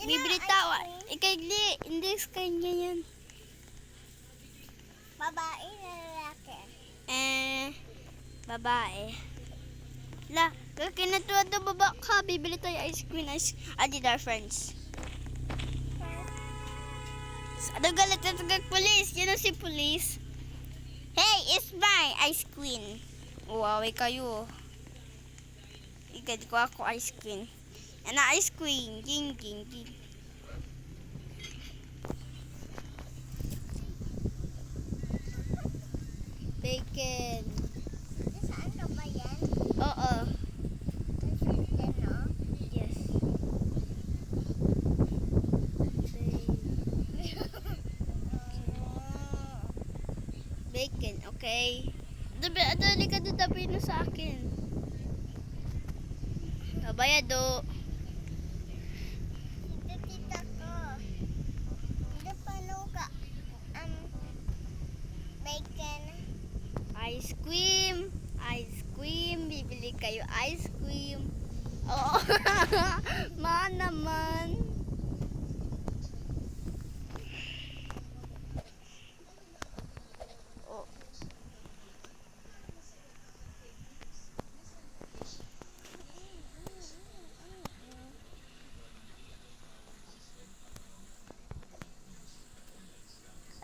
Bibili tawa. Ikaigli. Hindi sa kanya yan. Babae na lalaki. Babae. La, kinatuwa daw baba ka. Bibili tayo ice cream. Did our friends. Ano galit na tagag police? Yan si police. Hey, it's my ice cream. Uwaway kayo. Igad ko ako ice cream. Yan na ice cream. Ging, ging, ging. Bacon. Saan ka ba yan? Oo. Nasaan no? Yes. Bacon, okay. Dali ka doon, tabi na sa akin. Bayado. Ito tita ko. Ito paano ka? Bacon. Ice cream. Ice cream. Bibili kayo ice cream. Oo. Ma naman. Oh.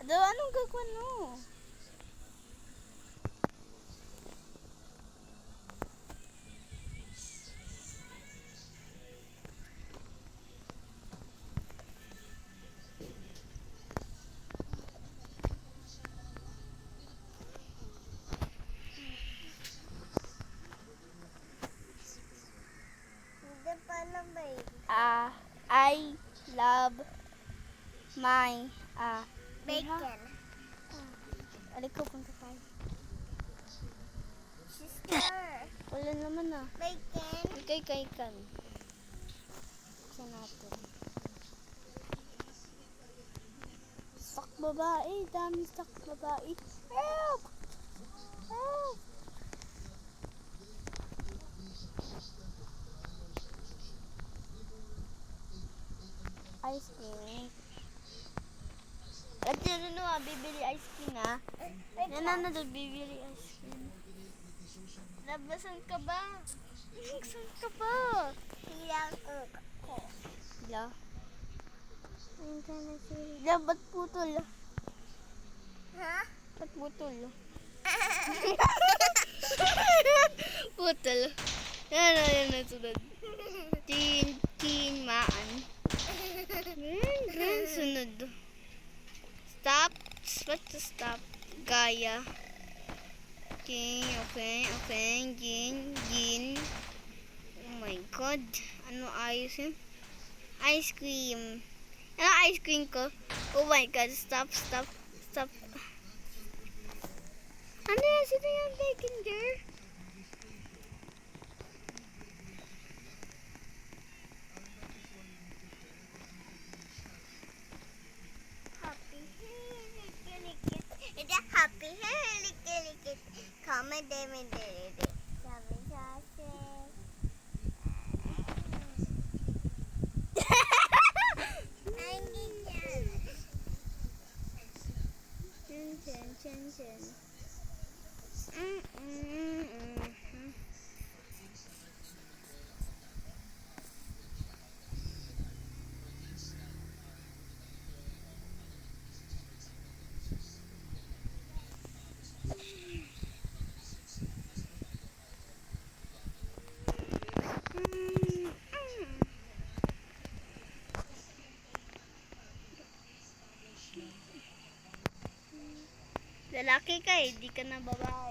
Anong gagawin mo? Ito paano ba yun? I love my Bacon. Alik ko punta tayo. Sister. Wala naman ah. Bacon. Ikay kan. Sa natin. Sak babae. Dami sak babae. Help! Help! Ice cream. At yun bibili ice cream ah. Yan na doon, bibili ice cream. Labasan ka ba? Saan ka ba? Hilang ko. La. La, ba't putol? Ha? Ba't putol? Putol. Yan na sunod. Tin, maan. Yan, sunod. Stop. What to stop? Gaya. Okay. Gin. Oh my God. Ano ayos yun? Ice cream. Ano ice cream ko? Oh my God. Stop. Ano yan? Sino yung bacon girl? Happy helikit. Ito happy helikit. Kama demi. Kami sase. Chen. Lalaki ka eh, di ka na babae.